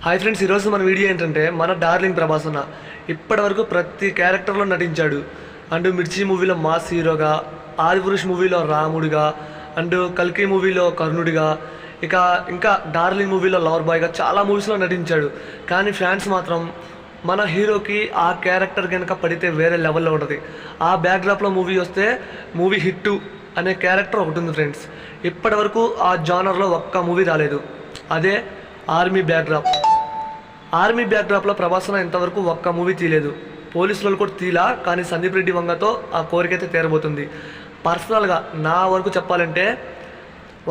Hi friends, ఈరోజు మన video ఏంటంటే మన డార్లింగ్ ప్రభాస్ అన్న ఇప్పటివరకు ప్రతి క్యారెక్టర్లో నటించాడు. అండ్ మిర్చి మూవీలో మాస్ హీరోగా, ఆదిపురుష్ మూవీలో రాముడిగా, అండ్ కల్కి మూవీలో కర్ణుడిగా, ఇంకా డార్లింగ్ మూవీలో లవర్ బాయ్గా చాలా మూవీస్లో నటించాడు. కానీ ఫ్యాన్స్ మాత్రం మన హీరోకి ఆ క్యారెక్టర్ కనుక పడితే వేరే లెవెల్లో ఉంటుంది. ఆ బ్యాక్డ్రాప్లో మూవీ వస్తే మూవీ హిట్టు అనే క్యారెక్టర్ ఒకటి ఉంది ఫ్రెండ్స్. ఇప్పటి వరకు ఆ జానర్లో ఒక్క మూవీ రాలేదు. అదే ఆర్మీ బ్యాక్డ్రాప్లో ప్రభాస్ ఇంతవరకు ఒక్క మూవీ తీయలేదు. పోలీసులు కూడా తీలా, కానీ సందీప్ రెడ్డి వంగతో ఆ కోరికైతే తీరబోతుంది. పర్సనల్గా నా వరకు చెప్పాలంటే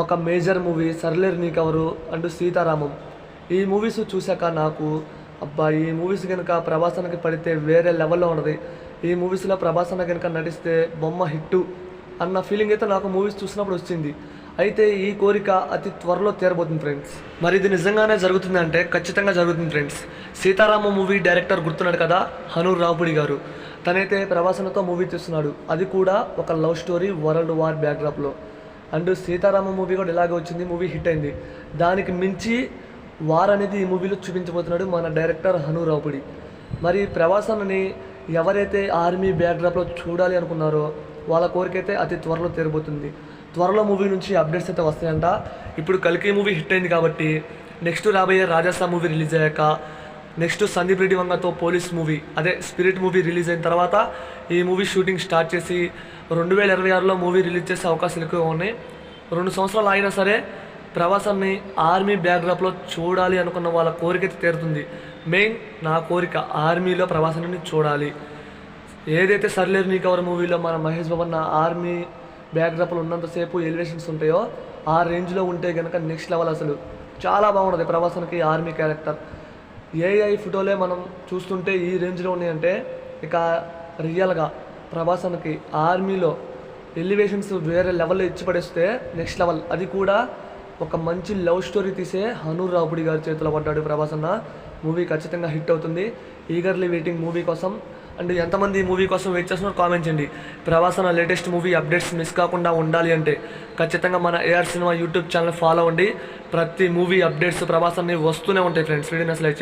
ఒక major movie సర్లేరు Neekevvaru and Sitaramam, ఈ మూవీస్ చూశాక నాకు ఈ మూవీస్ కనుక ప్రభాస్ అన్నకి పడితే వేరే లెవెల్లో ఉన్నది. ఈ మూవీస్లో ప్రభాస్ అన్న కనుక నటిస్తే బొమ్మ హిట్టు అన్న ఫీలింగ్ అయితే నాకు మూవీస్ చూసినప్పుడు వచ్చింది. అయితే ఈ కోరిక అతి త్వరలో తీరబోతుంది ఫ్రెండ్స్. మరి ఇది నిజంగానే జరుగుతుంది అంటే ఖచ్చితంగా జరుగుతుంది ఫ్రెండ్స్. సీతారామ మూవీ డైరెక్టర్ గుర్తున్నాడు కదా, హనూర్ రావుపూడి గారు. తనైతే ప్రభాస్ అన్నతో మూవీ తీస్తున్నాడు. అది కూడా ఒక లవ్ స్టోరీ వరల్డ్ వార్ బ్యాక్డ్రాప్లో. అండ్ సీతారామ మూవీ కూడా ఇలాగే వచ్చింది, మూవీ హిట్ అయింది. దానికి మించి వార్ అనేది ఈ మూవీలో చూపించబోతున్నాడు మన డైరెక్టర్ హనూర్ రావుపూడి. మరి ప్రభాస్ అన్నని ఎవరైతే ఆర్మీ బ్యాక్డ్రాప్లో చూడాలి అనుకున్నారో వాళ్ళ కోరికైతే అతి త్వరలో తీరబోతుంది. త్వరలో మూవీ నుంచి అప్డేట్స్ అయితే వస్తాయంట. ఇప్పుడు కల్కి మూవీ హిట్ అయింది కాబట్టి నెక్స్ట్ రాబోయే రాజాసా మూవీ రిలీజ్ అయ్యాక, నెక్స్ట్ సందీప్ రెడ్డి వంగతో పోలీస్ మూవీ, అదే స్పిరిట్ మూవీ రిలీజ్ అయిన తర్వాత ఈ మూవీ షూటింగ్ స్టార్ట్ చేసి 2026లో మూవీ రిలీజ్ చేసే అవకాశాలు ఎక్కువ ఉన్నాయి. 2 సంవత్సరాలు అయినా సరే ప్రభాస్ అన్ని ఆర్మీ బ్యాక్డ్రాప్లో చూడాలి అనుకున్న వాళ్ళ కోరిక అయితే తీరుతుంది. మెయిన్ నా కోరిక ఆర్మీలో ప్రభాస్ అన్ని చూడాలి. ఏదైతే సర్లేరు నీకెవరు మూవీలో మన మహేష్ బాబు అన్న ఆర్మీ బ్యాక్డ్రాప్లో ఉన్నంతసేపు ఎలివేషన్స్ ఉంటాయో ఆ రేంజ్లో ఉంటే కనుక నెక్స్ట్ లెవెల్. అసలు చాలా బాగుంటుంది ప్రభాస్కి ఆర్మీ క్యారెక్టర్. ఏఐ ఫోటోలే మనం చూస్తుంటే ఈ రేంజ్లో ఉన్నాయంటే ఇక రియల్గా ప్రభాస్కి ఆర్మీలో ఎలివేషన్స్ వేరే లెవెల్లో ఇచ్చి పడేస్తే నెక్స్ట్ లెవెల్. అది కూడా ఒక మంచి లవ్ స్టోరీ తీసే హనూర్ రావుపూడి గారి చేతిలో పడ్డాడు ప్రభాస్ అన్న. మూవీ ఖచ్చితంగా హిట్ అవుతుంది. ఈగర్లీ వెయిటింగ్ మూవీ కోసం. అండ్ ఎంతమంది ఈ మూవీ కోసం వెయిట్ చేస్తున్నారో కామెంట్ చేయండి. ప్రభాస్ అన్న లేటెస్ట్ మూవీ అప్డేట్స్ మిస్ కాకుండా ఉండాలి అంటే ఖచ్చితంగా మన AR cinema YouTube channel follow అవ్వండి. ప్రతి మూవీ అప్డేట్స్ ప్రభాస్ అన్ని వస్తూనే ఉంటాయి ఫ్రెండ్స్. వీడియోని అసలు